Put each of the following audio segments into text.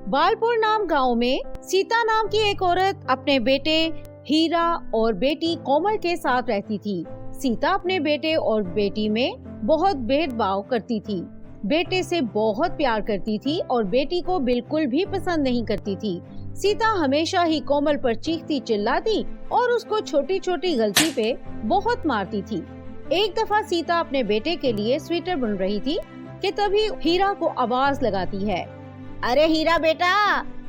बालपुर नाम गांव में सीता नाम की एक औरत अपने बेटे हीरा और बेटी कोमल के साथ रहती थी। सीता अपने बेटे और बेटी में बहुत भेदभाव करती थी। बेटे से बहुत प्यार करती थी और बेटी को बिल्कुल भी पसंद नहीं करती थी। सीता हमेशा ही कोमल पर चीखती चिल्लाती और उसको छोटी छोटी गलती पे बहुत मारती थी। एक दफा सीता अपने बेटे के लिए स्वेटर बुन रही थी कि तभी हीरा को आवाज लगाती है, अरे हीरा बेटा,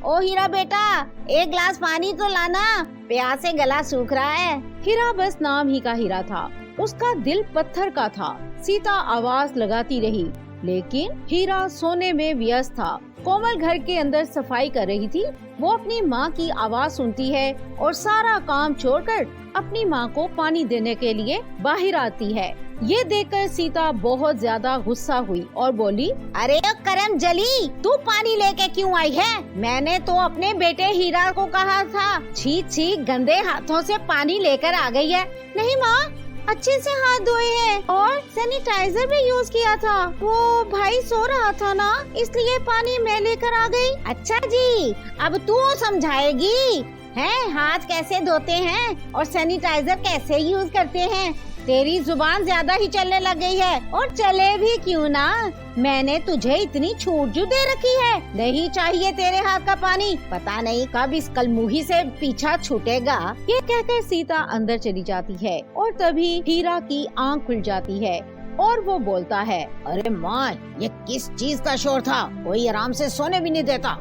ओ हीरा बेटा, एक गिलास पानी तो लाना, प्यास से गला सूख रहा है। हीरा बस नाम ही का हीरा था, उसका दिल पत्थर का था। सीता आवाज लगाती रही लेकिन हीरा सोने में व्यस्त था। कोमल घर के अंदर सफाई कर रही थी। वो अपनी माँ की आवाज सुनती है और सारा काम छोड़कर अपनी माँ को पानी देने के लिए बाहर आती है। ये देखकर सीता बहुत ज्यादा गुस्सा हुई और बोली, अरे करम जली, तू पानी लेके क्यों आई है? मैंने तो अपने बेटे हीरा को कहा था। छी छी, गंदे हाथों से पानी लेकर आ गई है। नहीं माँ, अच्छे से हाथ धोए हैं और सैनिटाइजर भी यूज किया था। वो भाई सो रहा था ना, इसलिए पानी मैं लेकर आ गई। अच्छा जी, अब तू समझाएगी हैं हाथ कैसे धोते हैं और सैनिटाइजर कैसे यूज करते हैं? तेरी जुबान ज्यादा ही चलने लग गई है। और चले भी क्यों ना, मैंने तुझे इतनी छूट जो दे रखी है। नहीं चाहिए तेरे हाथ का पानी, पता नहीं कब इस कलमुही से पीछा छूटेगा। ये कहकर सीता अंदर चली जाती है और तभी हीरा की आंख खुल जाती है और वो बोलता है, अरे माँ, ये किस चीज का शोर था? कोई आराम से सोने भी नहीं देता।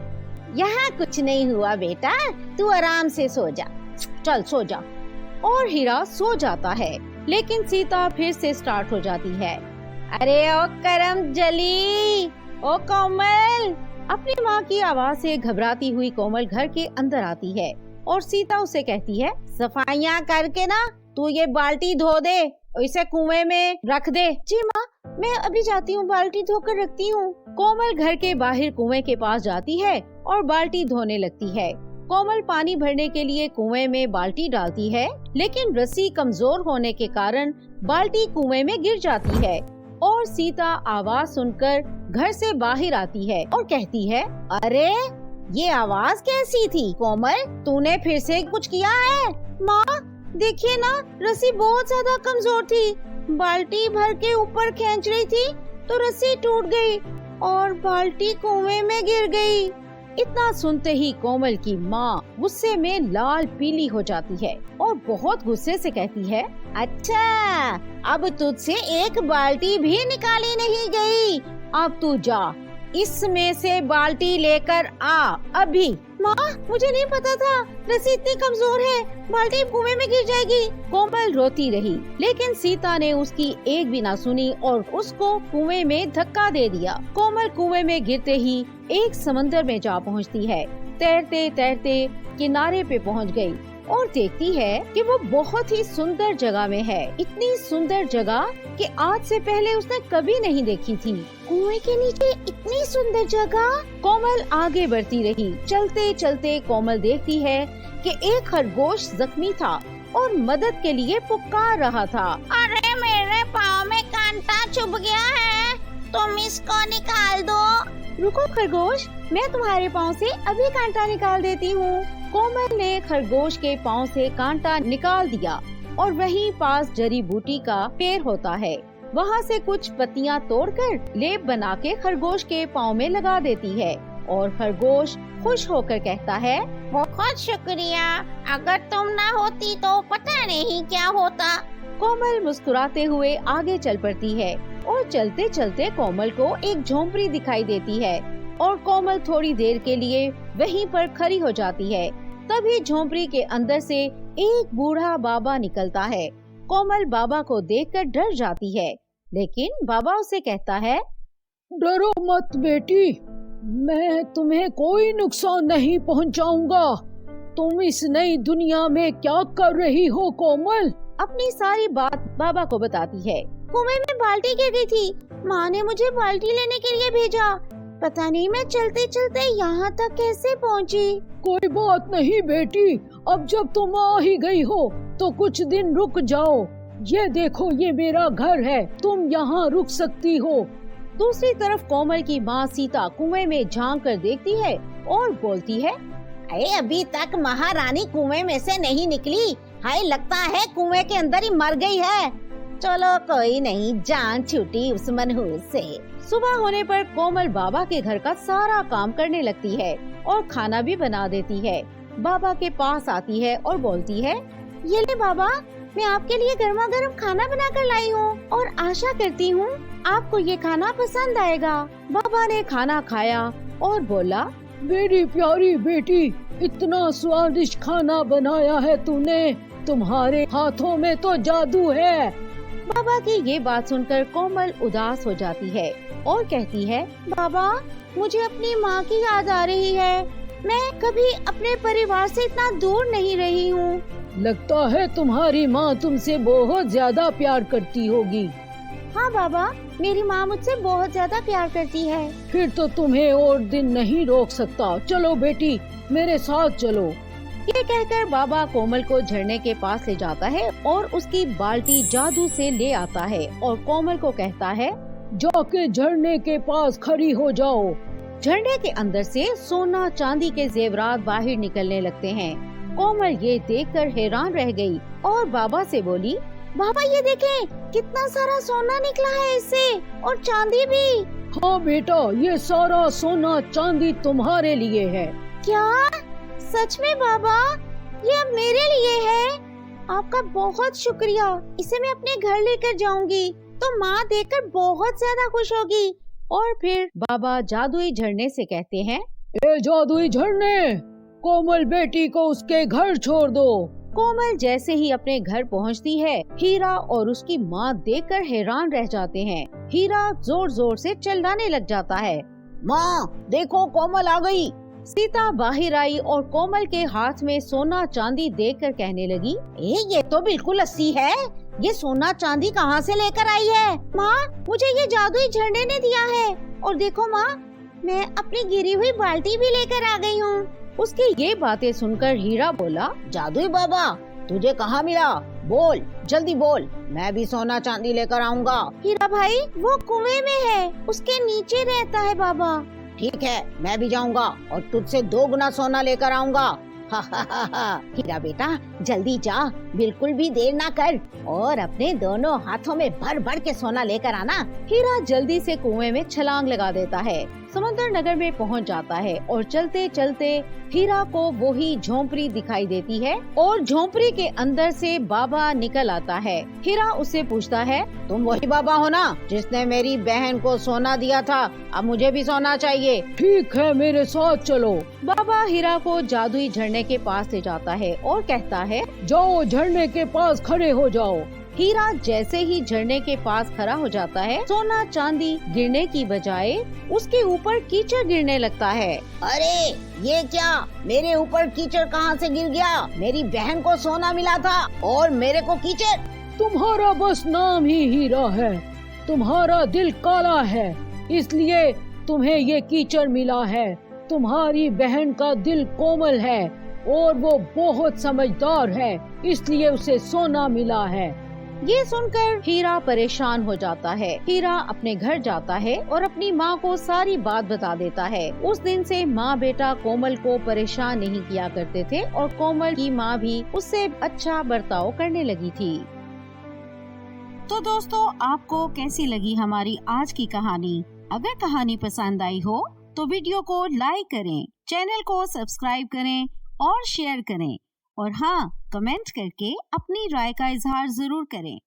यहाँ कुछ नहीं हुआ बेटा, तू आराम से सो जा। चल सो जा। और हीरा सो जाता है लेकिन सीता फिर से स्टार्ट हो जाती है, अरे ओ करम जली, ओ कोमल। अपनी माँ की आवाज से घबराती हुई कोमल घर के अंदर आती है और सीता उसे कहती है, सफाइयाँ करके ना तू ये बाल्टी धो दे, इसे कुएं में रख दे। जी माँ, मैं अभी जाती हूँ, बाल्टी धोकर रखती हूँ। कोमल घर के बाहर कुएं के पास जाती है और बाल्टी धोने लगती है। कोमल पानी भरने के लिए कुएं में बाल्टी डालती है लेकिन रस्सी कमजोर होने के कारण बाल्टी कुएं में गिर जाती है और सीता आवाज सुनकर घर से बाहर आती है और कहती है, अरे ये आवाज कैसी थी कोमल? तूने फिर से कुछ किया है? माँ देखिए ना, रस्सी बहुत ज्यादा कमजोर थी। बाल्टी भर के ऊपर खींच रही थी तो रस्सी टूट गई और बाल्टी कुएं में गिर गई। इतना सुनते ही कोमल की माँ गुस्से में लाल पीली हो जाती है और बहुत गुस्से से कहती है, अच्छा, अब तुझसे एक बाल्टी भी निकाली नहीं गई। अब तू जा, इसमें से बाल्टी लेकर आ अभी। माँ मुझे नहीं पता था, रस्सी इतनी कमजोर है, बाल्टी कुएं में गिर जाएगी। कोमल रोती रही लेकिन सीता ने उसकी एक भी ना सुनी और उसको कुएं में धक्का दे दिया। कोमल कुएं में गिरते ही एक समंदर में जा पहुँचती है। तैरते तैरते किनारे पे पहुँच गई और देखती है कि वो बहुत ही सुंदर जगह में है। इतनी सुंदर जगह कि आज से पहले उसने कभी नहीं देखी थी। कुएं के नीचे इतनी सुंदर जगह। कोमल आगे बढ़ती रही। चलते चलते कोमल देखती है कि एक खरगोश जख्मी था और मदद के लिए पुकार रहा था। अरे मेरे पाँव में कांटा चुभ गया है, तुम इसको निकाल दो। रुको खरगोश, मैं तुम्हारे पाँव से अभी कांटा निकाल देती हूँ। कोमल ने खरगोश के पाँव से कांटा निकाल दिया और वहीं पास जड़ी बूटी का पेड़ होता है। वहाँ से कुछ पत्तियाँ तोड़कर लेप बना के खरगोश के पाँव में लगा देती है और खरगोश खुश होकर कहता है, बहुत शुक्रिया, अगर तुम ना होती तो पता नहीं क्या होता। कोमल मुस्कुराते हुए आगे चल पड़ती है और चलते चलते कोमल को एक झोंपड़ी दिखाई देती है और कोमल थोड़ी देर के लिए वहीं पर खड़ी हो जाती है। तभी झोंपड़ी के अंदर से एक बूढ़ा बाबा निकलता है। कोमल बाबा को देखकर डर जाती है लेकिन बाबा उसे कहता है, डरो मत बेटी, मैं तुम्हें कोई नुकसान नहीं पहुंचाऊंगा। तुम इस नई दुनिया में क्या कर रही हो कोमल? अपनी सारी बात बाबा को बताती है। कुएं में बाल्टी गिर गई थी, माँ ने मुझे बाल्टी लेने के लिए भेजा। पता नहीं मैं चलते चलते यहाँ तक कैसे पहुँची। कोई बात नहीं बेटी, अब जब तुम आ ही गई हो तो कुछ दिन रुक जाओ। ये देखो, ये मेरा घर है, तुम यहाँ रुक सकती हो। दूसरी तरफ कोमल की माँ सीता कुएं में झांक कर देखती है और बोलती है, अरे अभी तक महारानी कुएं में से नहीं निकली। हाय, लगता है कुएं के अंदर ही मर गई है। चलो कोई नहीं, जान छूटी उस मनहूस से। सुबह होने पर कोमल बाबा के घर का सारा काम करने लगती है और खाना भी बना देती है। बाबा के पास आती है और बोलती है, ये ले बाबा, मैं आपके लिए गर्मा गर्म खाना बना कर लाई हूँ और आशा करती हूँ आपको ये खाना पसंद आएगा। बाबा ने खाना खाया और बोला, मेरी प्यारी बेटी, इतना स्वादिष्ट खाना बनाया है तूने, तुम्हारे हाथों में तो जादू है। बाबा की ये बात सुनकर कोमल उदास हो जाती है और कहती है, बाबा, मुझे अपनी माँ की याद आ रही है। मैं कभी अपने परिवार से इतना दूर नहीं रही हूँ। लगता है तुम्हारी माँ तुमसे बहुत ज्यादा प्यार करती होगी। हाँ बाबा, मेरी माँ मुझसे बहुत ज्यादा प्यार करती है। फिर तो तुम्हें और दिन नहीं रोक सकता। चलो बेटी, मेरे साथ चलो। ये कहकर बाबा कोमल को झरने के पास ले जाता है और उसकी बाल्टी जादू से ले आता है और कोमल को कहता है, जाके झरने के पास खड़ी हो जाओ। झरने के अंदर से सोना चांदी के जेवरात बाहर निकलने लगते हैं। कोमल ये देखकर हैरान रह गई और बाबा से बोली, बाबा ये देखें, कितना सारा सोना निकला है इससे, और चांदी भी। हाँ बेटा, ये सारा सोना चांदी तुम्हारे लिए है। क्या सच में बाबा? ये अब मेरे लिए है? आपका बहुत शुक्रिया। इसे मैं अपने घर लेकर जाऊंगी तो माँ देखकर बहुत ज्यादा खुश होगी। और फिर बाबा जादुई झरने से कहते हैं, ए जादुई झरने, कोमल बेटी को उसके घर छोड़ दो। कोमल जैसे ही अपने घर पहुंचती है, हीरा और उसकी माँ देखकर हैरान रह जाते हैं। हीरा जोर जोर से चिल्लाने लग जाता है, माँ देखो, कोमल आ गई। सीता बाहर आई और कोमल के हाथ में सोना चांदी देखकर कहने लगी, ये तो बिल्कुल अस्सी है। ये सोना चांदी कहाँ से लेकर आई है? माँ, मुझे ये जादुई झरने ने दिया है। और देखो माँ, मैं अपनी गिरी हुई बाल्टी भी लेकर आ गई हूँ। उसकी ये बातें सुनकर हीरा बोला, जादुई बाबा, तुझे कहाँ मिला? बोल, जल्दी बोल, मैं भी सोना चांदी लेकर आऊँगा। हीरा भाई, वो कुएं में है, उसके नीचे रहता है बाबा। ठीक है, मैं भी जाऊँगा और तुझसे 2 गुना सोना लेकर आऊँगा। हीरा बेटा, जल्दी जा, बिल्कुल भी देर ना कर और अपने दोनों हाथों में भर भर के सोना लेकर आना। हीरा जल्दी से कुएं में छलांग लगा देता है, समुद्र नगर में पहुंच जाता है और चलते चलते हीरा को वही झोंपड़ी दिखाई देती है और झोंपड़ी के अंदर से बाबा निकल आता है। हीरा उससे पूछता है, तुम वही बाबा हो ना जिसने मेरी बहन को सोना दिया था? अब मुझे भी सोना चाहिए। ठीक है, मेरे साथ चलो। बाबा हीरा को जादुई झरने के पास ले जाता है और कहता है, जाओ झरने के पास खड़े हो जाओ। हीरा जैसे ही झरने के पास खड़ा हो जाता है, सोना चांदी गिरने की बजाय उसके ऊपर कीचड़ गिरने लगता है। अरे ये क्या, मेरे ऊपर कीचड़ कहाँ से गिर गया? मेरी बहन को सोना मिला था और मेरे को कीचड़? तुम्हारा बस नाम ही हीरा है, तुम्हारा दिल काला है, इसलिए तुम्हें ये कीचड़ मिला है। तुम्हारी बहन का दिल कोमल है और वो बहुत समझदार है, इसलिए उसे सोना मिला है। ये सुनकर हीरा परेशान हो जाता है। हीरा अपने घर जाता है और अपनी माँ को सारी बात बता देता है। उस दिन से माँ बेटा कोमल को परेशान नहीं किया करते थे और कोमल की माँ भी उससे अच्छा बर्ताव करने लगी थी। तो दोस्तों, आपको कैसी लगी हमारी आज की कहानी? अगर कहानी पसंद आई हो तो वीडियो को लाइक करें, चैनल को सब्सक्राइब करें और शेयर करें और हाँ, कमेंट करके अपनी राय का इजहार जरूर करें।